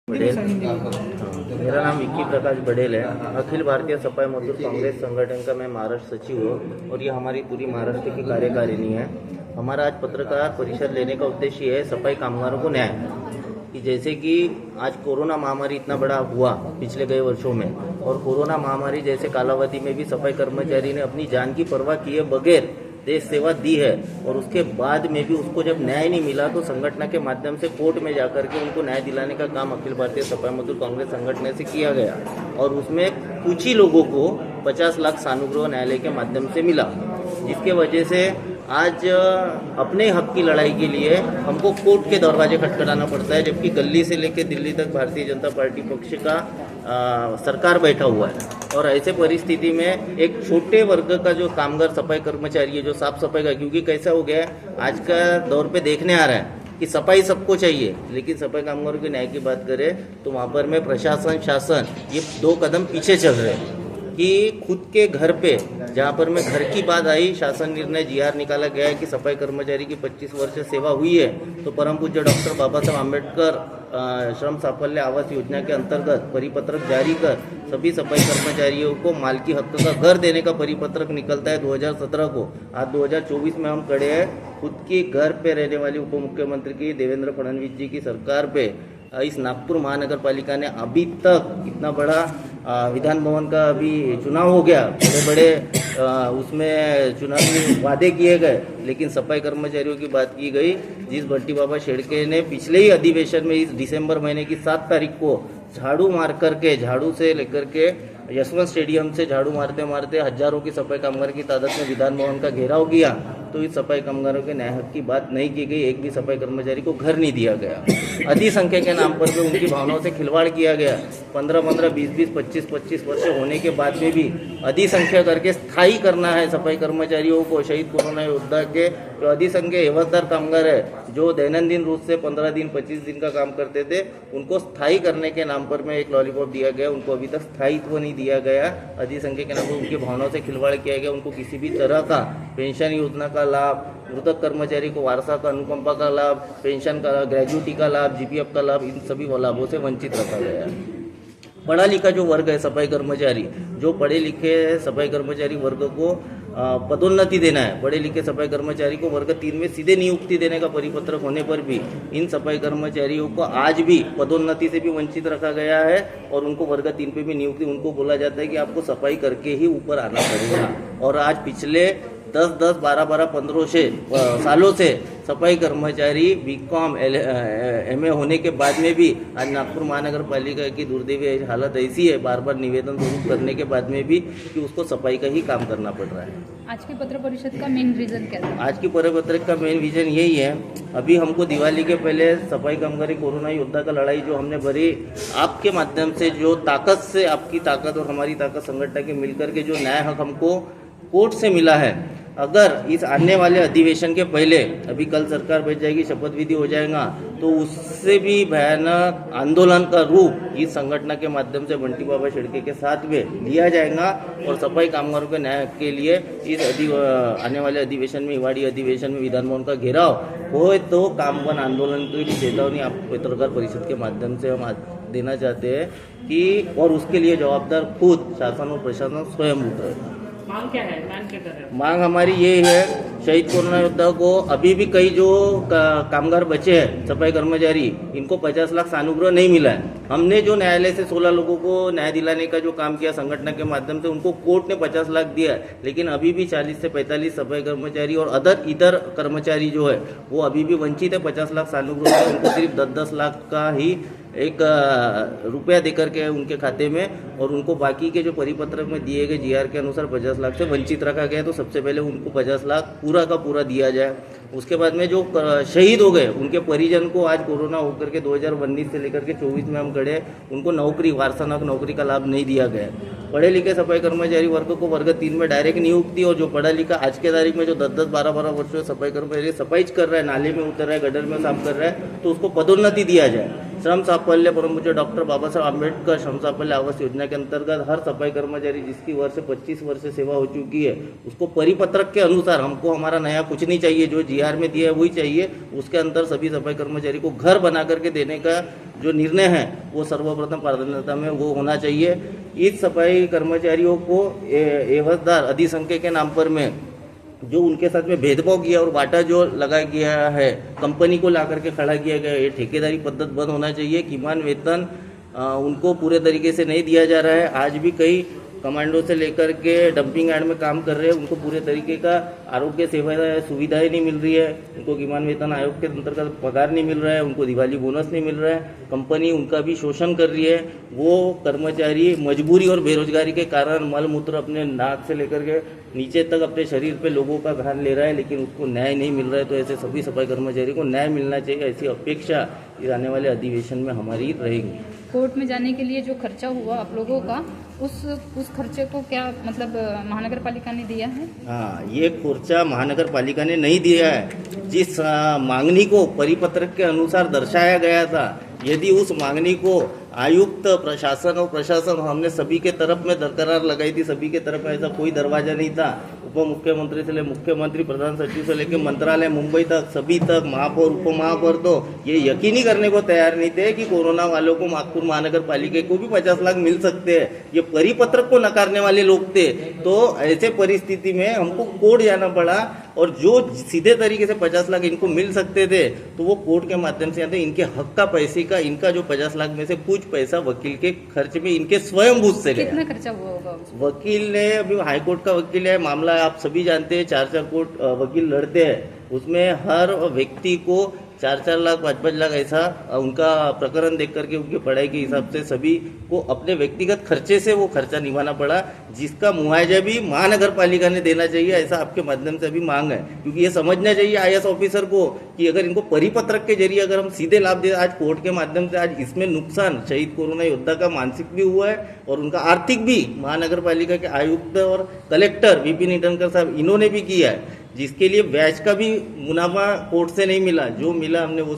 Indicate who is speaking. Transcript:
Speaker 1: बड़ेल। मेरा नाम विक्की प्रकाश बड़ेल है। अखिल भारतीय सफाई मजदूर कांग्रेस संगठन का मैं महाराष्ट्र सचिव हूँ और ये हमारी पूरी महाराष्ट्र की कार्यकारिणी है। हमारा आज पत्रकार परिषद लेने का उद्देश्य है सफाई कामगारों को न्याय, कि जैसे कि आज कोरोना महामारी इतना बड़ा हुआ पिछले कई वर्षों में, और कोरोना महामारी जैसे कालावधि में भी सफाई कर्मचारी ने अपनी जान की परवाह किए बगैर देश सेवा दी है, और उसके बाद में भी उसको जब न्याय नहीं मिला तो संगठन के माध्यम से कोर्ट में जाकर के उनको न्याय दिलाने का काम अखिल भारतीय सफाई मजदूर कांग्रेस संगठन से किया गया, और उसमें कुछ ही लोगों को 50 लाख सानुग्रह न्यायालय के माध्यम से मिला, जिसके वजह से आज अपने हक की लड़ाई के लिए हमको कोर्ट के दरवाजे खटखटाना पड़ता है, जबकि दिल्ली से लेकर दिल्ली तक भारतीय जनता पार्टी पक्ष का सरकार बैठा हुआ है। और ऐसे परिस्थिति में एक छोटे वर्ग का जो कामगार सफाई कर्मचारी है, जो साफ सफाई का, क्योंकि कैसा हो गया है आज का दौर पे देखने आ रहा है कि सफाई सबको चाहिए, लेकिन सफाई कामगारों के न्याय की बात करें तो वहाँ पर में प्रशासन शासन ये 2 कदम पीछे चल रहे हैं। कि खुद के घर पे, जहाँ पर में घर की बात आई, शासन निर्णय GR निकाला गया है कि सफाई कर्मचारी की 25 वर्ष सेवा हुई है तो परम पूज्य डॉक्टर बाबा साहब आम्बेडकर श्रम साफल्य आवास योजना के अंतर्गत परिपत्रक जारी कर सभी सफाई कर्मचारियों को मालकी हक का घर देने का परिपत्रक निकलता है 2017 को। आज 2024 में हम खड़े हैं। खुद की घर पे रहने वाली उप मुख्यमंत्री की देवेंद्र फडणवीस जी की सरकार पे इस नागपुर महानगर पालिका ने अभी तक इतना बड़ा विधान भवन का अभी चुनाव हो गया, बड़े बड़े उसमें चुनावी वादे किए गए, लेकिन सफाई कर्मचारियों की बात की गई। जिस भट्टी बाबा शेड़के ने पिछले ही अधिवेशन में इस दिसंबर महीने की 7 तारीख को झाड़ू मार करके, झाड़ू से लेकर के यशवंत स्टेडियम से झाड़ू मारते मारते हजारों की सफाई कामगार की तादाद में विधान भवन का घेराव किया, तो इस सफाई कामगारों के न्याय हक की बात नहीं की गई। एक भी सफाई कर्मचारी को घर नहीं दिया गया। अधिसंख्या के नाम पर भी उनकी भावनाओं से खिलवाड़ किया गया। 15-15, 20-20, 25-25 वर्ष होने के बाद में भी अधिसंख्या करके स्थायी करना है सफाई कर्मचारियों को। शहीद कोरोना योद्धा के जो अधिसंख्य एवजदार कामगार है, जो दैनंदिन रूप से 15 दिन 25 दिन का काम करते थे, उनको स्थायी करने के नाम पर में एक लॉलीपॉप दिया गया। उनको अभी तक स्थायित्व नहीं दिया गया। अधिसंख्या के नाम पर उनकी भावनाओं से खिलवाड़ किया गया। उनको किसी भी तरह का पेंशन योजना का लाभ, मृतक कर्मचारी को वारसा का अनुकंपा का लाभ, पेंशन का, ग्रेजुटी का लाभ, GPF का लाभ, इन सभी लाभों से वंचित रखा गया है। पढ़ा लिखा जो वर्ग है सफाई कर्मचारी, जो पढ़े लिखे सफाई कर्मचारी वर्ग को पदोन्नति देना है, पढ़े लिखे सफाई कर्मचारी को वर्ग 3 में सीधे नियुक्ति देने का परिपत्रक होने पर भी इन सफाई कर्मचारियों को आज भी पदोन्नति से भी वंचित रखा गया है, और उनको वर्ग 3 पे भी नियुक्ति, उनको बोला जाता है कि आपको सफाई करके ही ऊपर आना पड़ेगा। और आज पिछले 10-10, 12-12, 15 सालों से सफाई कर्मचारी BCom MA होने के बाद में भी आज नागपुर महानगर पालिका की दुर्दैवी हालत ऐसी है, बार बार निवेदन जरूर करने के बाद में भी, कि उसको सफाई का ही काम करना पड़ रहा है।
Speaker 2: आज की पत्र परिषद का मेन रीजन क्या था?
Speaker 1: आज की पत्रक का मेन रीजन यही है, अभी हमको दिवाली के पहले सफाई कामगारी कोरोना योद्धा का लड़ाई जो हमने भरी, आपके माध्यम से जो ताकत से, आपकी ताकत और हमारी ताकत संगठन के मिलकर के जो न्याय हक हमको कोर्ट से मिला है, अगर इस आने वाले अधिवेशन के पहले, अभी कल सरकार बैठ जाएगी, शपथ विधि हो जाएगा, तो उससे भी भयानक आंदोलन का रूप इस संगठन के माध्यम से बंटी बाबा शेड़के के साथ में लिया जाएगा। और सफाई कामगारों के न्याय के लिए इस आने वाले अधिवेशन में, हिवाड़ी अधिवेशन में विधान भवन का घेराव हो तो काम बंद आंदोलन की भी चेतावनी आप पत्रकार परिषद के माध्यम से हम देना चाहते हैं कि, और उसके लिए जवाबदार खुद शासन और प्रशासन स्वयं उतरे।
Speaker 3: मांग क्या है? मांग क्या कर रहे हैं?
Speaker 1: मांग हमारी ये है, शहीद कोरोना योद्धा को अभी भी कई जो कामगार बचे हैं सफाई कर्मचारी, इनको 50 लाख सानुग्रह नहीं मिला है। हमने जो न्यायालय से 16 लोगों को न्याय दिलाने का जो काम किया संगठन के माध्यम से, उनको कोर्ट ने 50 लाख दिया है, लेकिन अभी भी 40 से 45 सफाई कर्मचारी और इधर कर्मचारी जो है वो अभी भी वंचित है 50 लाख सानुग्रह से। उनको सिर्फ 10-10 लाख का ही एक रुपया देकर के उनके खाते में, और उनको बाकी के जो परिपत्रक में दिए गए GR के अनुसार 50 लाख से वंचित रखा गया। तो सबसे पहले उनको 50 लाख पूरा का पूरा दिया जाए। उसके बाद में जो शहीद हो गए उनके परिजन को आज कोरोना होकर के 2019 से लेकर के 24 में हम खड़े, उनको नौकरी, वारसानाक नौकरी का लाभ नहीं दिया गया। पढ़े लिखे सफाई कर्मचारी वर्ग को वर्ग 3 में डायरेक्ट नियुक्ति, और जो पढ़ा लिखा आज के तारीख में जो 10-10, 12-12 वर्षों सफाई कर्मचारी सफाई कर रहा है, नाले में उतर रहा है, गटर में साफ कर रहा है, तो उसको पदोन्नति दिया जाए। श्रम साफल्य परम पूज्य डॉक्टर बाबा साहब अम्बेडकर श्रम साफल्य आवास योजना के अंतर्गत हर सफाई कर्मचारी जिसकी वर्ष से 25 वर्ष से सेवा हो चुकी है उसको परिपत्रक के अनुसार, हमको हमारा नया कुछ नहीं चाहिए, जो जीआर में दिया है वही चाहिए, उसके अंदर सभी सफाई कर्मचारी को घर बना करके देने का जो निर्णय है वो सर्वप्रथम प्राधान्यता में वो होना चाहिए। इस सफाई कर्मचारियों को एवजदार अधिसंख्यक के नाम पर में जो उनके साथ में भेदभाव किया और बाटा जो लगा गया है, कंपनी को ला करके खड़ा किया गया, ये ठेकेदारी पद्धत बंद होना चाहिए। किमान वेतन उनको पूरे तरीके से नहीं दिया जा रहा है। आज भी कई कमांडो से लेकर के डंपिंग यार्ड में काम कर रहे हैं, उनको पूरे तरीके का आरोग्य सेवाएं सुविधाएं नहीं मिल रही है, उनको किमान वेतन आयोग के अंतर्गत पगार नहीं मिल रहा है, उनको दिवाली बोनस नहीं मिल रहा है, कंपनी उनका भी शोषण कर रही है। वो कर्मचारी मजबूरी और बेरोजगारी के कारण मल मूत्र अपने नाक से लेकर के नीचे तक अपने शरीर पे लोगों का घान ले रहा है, लेकिन उसको न्याय नहीं मिल रहा है। तो ऐसे सभी सफाई कर्मचारी को न्याय मिलना चाहिए, ऐसी अपेक्षा इस आने वाले अधिवेशन में हमारी रहेगी।
Speaker 2: कोर्ट में जाने के लिए जो खर्चा हुआ आप लोगों का, उस खर्चे को क्या मतलब महानगर पालिका ने दिया है?
Speaker 1: हाँ, ये खर्चा महानगर पालिका ने नहीं दिया है। जिस मांगनी को परिपत्रक के अनुसार दर्शाया गया था, यदि उस मांगनी को आयुक्त प्रशासन और प्रशासन हमने सभी के तरफ में दरकरार लगाई थी, सभी के तरफ ऐसा कोई दरवाजा नहीं था। उप मुख्यमंत्री से ले मुख्यमंत्री, प्रधान सचिव से लेकर मंत्रालय मुंबई तक, सभी तक, महापौर उप महापौर तो ये यकीनी करने को तैयार नहीं थे कि कोरोना वालों को नागपुर महानगर पालिका को भी 50 लाख मिल सकते हैं। ये परिपत्रक को नकारने वाले लोग थे। तो ऐसे परिस्थिति में हमको कोर्ट जाना पड़ा, और जो सीधे तरीके से 50 लाख इनको मिल सकते थे तो वो कोर्ट के माध्यम से आते। इनके हक का पैसे का, इनका जो 50 लाख में से कुछ पैसा वकील के खर्च में इनके स्वयं बूझ से गया।
Speaker 2: कितना खर्चा हुआ होगा?
Speaker 1: वकील ने, अभी हाईकोर्ट का वकील है, मामला आप सभी जानते हैं, 4-4 कोर्ट वकील लड़ते हैं, उसमें हर व्यक्ति को 4-4 लाख 5-5 लाख ऐसा उनका प्रकरण देख करके उनकी पढ़ाई के हिसाब से सभी को अपने व्यक्तिगत खर्चे से वो खर्चा निभाना पड़ा, जिसका मुआवजा भी महानगर पालिका ने देना चाहिए, ऐसा आपके माध्यम से भी मांग है। क्योंकि ये समझना चाहिए आईएएस ऑफिसर को कि अगर इनको परिपत्रक के जरिए अगर हम सीधे लाभ दे, आज कोर्ट के माध्यम से आज इसमें नुकसान शहीद कोरोना योद्धा का मानसिक भी हुआ है और उनका आर्थिक भी महानगर पालिका के आयुक्त और कलेक्टर विपिन ईटनकर साहब इन्होंने भी किया है, जिसके लिए ब्याज का भी मुनाफा कोर्ट से नहीं मिला, जो मिला हमने वो